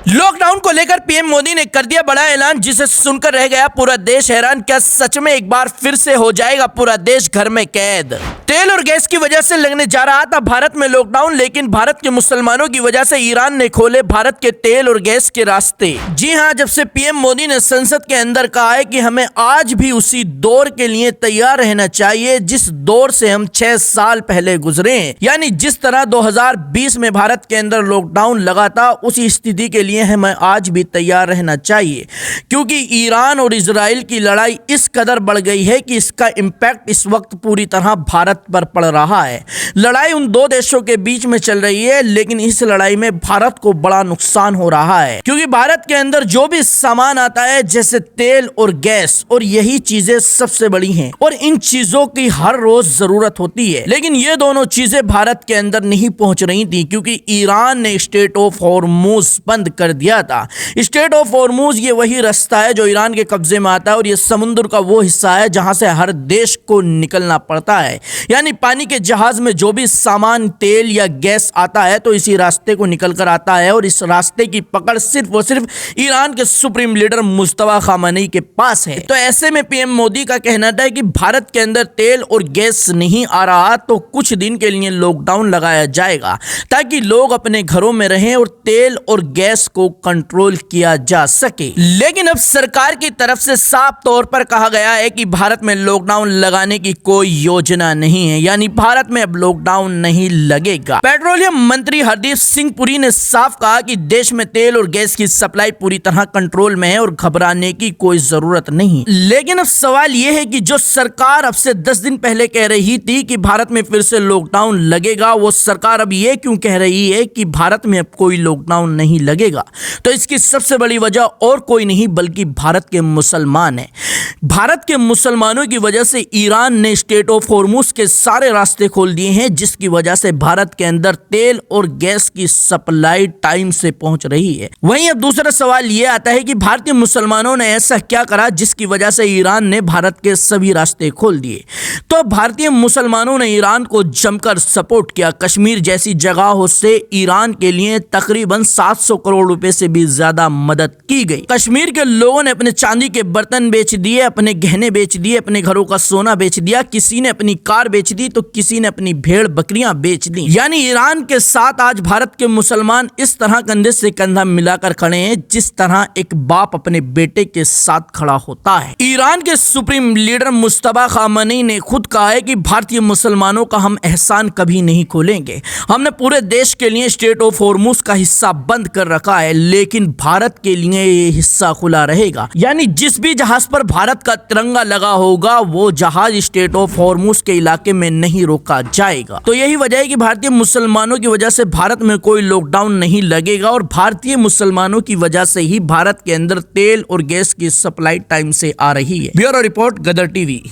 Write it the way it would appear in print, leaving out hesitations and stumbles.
Lockdown को लेकर PM Modi ने कर दिया बड़ा ऐलान, जिसे सुनकर रह गया पूरा देश हैरान। क्या सच में एक बार फिर से हो जाएगा पूरा देश घर में कैद? तेल और गैस की वजह से लगने जा रहा था भारत में लॉकडाउन, लेकिन भारत के मुसलमानों की वजह से ईरान ने खोले भारत के तेल और गैस के रास्ते। जी हां, जब से पीएम मोदी ने संसद के अंदर कहा है कि हमें आज भी उसी दौर के लिए तैयार रहना चाहिए जिस दौर से हम 6 साल पहले गुजरे, यानी जिस तरह 2020 में भारत के अंदर लॉकडाउन लगा था, उसी स्थिति के लिए हमें आज भी तैयार रहना चाहिए। क्योंकि ईरान और इजराइल की लड़ाई इस कदर बढ़ गई है कि इसका इंपैक्ट इस वक्त पूरी तरह भारत पर पड़ रहा है। लड़ाई उन दो देशों के बीच में चल रही है, लेकिन इस लड़ाई में भारत को बड़ा नुकसान हो रहा है। क्योंकि भारत के अंदर जो भी सामान आता है, जैसे तेल और गैस, और यही चीजें सबसे बड़ी हैं और इन चीजों की हर रोज जरूरत होती है, लेकिन ये दोनों चीजें भारत के अंदर नहीं पहुंच रही थी क्योंकि ईरान ने स्ट्रेट ऑफ हॉर्मुज बंद कर दिया था। स्ट्रेट ऑफ हॉर्मुज ये वही रास्ता है जो ईरान के कब्जे में आता है और ये समुद्र का वो हिस्सा है जहां से हर देश को निकलना पड़ता है। यानी पानी के जहाज में जो भी सामान तेल या गैस आता है तो इसी रास्ते को निकल कर आता है और इस रास्ते की पकड़ सिर्फ और सिर्फ ईरान के सुप्रीम लीडर मुस्तफा खामेनी के पास है। तो ऐसे में पीएम मोदी का कहना था कि भारत के अंदर तेल और गैस नहीं आ रहा तो कुछ दिन के लिए लॉकडाउन लगाया जाएगा ताकि लोग अपने घरों में रहें और तेल और गैस को कंट्रोल किया जा सके। लेकिन अब सरकार की तरफ से साफ तौर पर कहा गया है कि भारत में लॉकडाउन लगाने की कोई योजना नहीं है, यानी भारत में अब लॉकडाउन नहीं लगेगा। पेट्रोलियम मंत्री हरदीप सिंह पुरी ने साफ कहा कि देश में तेल और गैस की सप्लाई पूरी तरह कंट्रोल में है और घबराने की कोई जरूरत नहीं। लेकिन अब सवाल यह है कि जो सरकार अब से 10 दिन पहले कह रही थी कि भारत में फिर से लॉकडाउन लगेगा, वो सरकार अब ये क्यों कह रही है कि भारत में अब कोई लॉकडाउन नहीं लगेगा? तो इसकी सबसे बड़ी वजह और कोई नहीं बल्कि भारत के मुसलमान हैं। भारत के मुसलमानों की वजह से ईरान ने स्ट्रेट ऑफ हॉर्मुज के सारे रास्ते खोल दिए हैं, जिसकी वजह से भारत के अंदर तेल और गैस की सप्लाई टाइम से पहुंच रही है। वहीं अब दूसरा सवाल यह आता है कि भारतीय मुसलमानों ने ऐसा क्या करा जिसकी वजह से ईरान ने भारत के सभी रास्ते खोल दिए? तो भारतीय मुसलमानों ने ईरान को जमकर सपोर्ट किया। कश्मीर जैसी जगहों से ईरान के लिए तकरीबन 700 करोड़ रुपए से भी ज्यादा मदद की गई। कश्मीर के लोगों ने अपने चांदी के बर्तन बेच दिए, अपने गहने बेच दिए, अपने घरों का सोना बेच दिया, किसी ने अपनी कार बेच दी तो किसी ने अपनी भेड़ बकरियां बेच दी। यानी ईरान के साथ आज भारत के मुसलमान इस तरह कंधे से कंधा मिलाकर खड़े हैं जिस तरह एक बाप अपने बेटे के साथ खड़ा होता है। ईरान के सुप्रीम लीडर मुस्तफा खामेनी ने खुद कहा है कि भारतीय मुसलमानों का हम एहसान कभी नहीं खोलेंगे। हमने पूरे देश के लिए स्ट्रेट ऑफ हॉर्मुज का हिस्सा बंद कर रखा है, लेकिन भारत के लिए ये हिस्सा खुला रहेगा। यानी जिस भी जहाज पर भारत का तिरंगा लगा होगा वो जहाज स्ट्रेट ऑफ हॉर्मुज के इलाके में नहीं रोका जाएगा। तो यही वजह है कि भारतीय मुसलमानों की वजह से भारत में कोई लॉकडाउन नहीं लगेगा और भारतीय मुसलमानों की वजह से ही भारत के अंदर तेल और गैस की सप्लाई टाइम से आ रही है। ब्यूरो रिपोर्ट, गदर टीवी।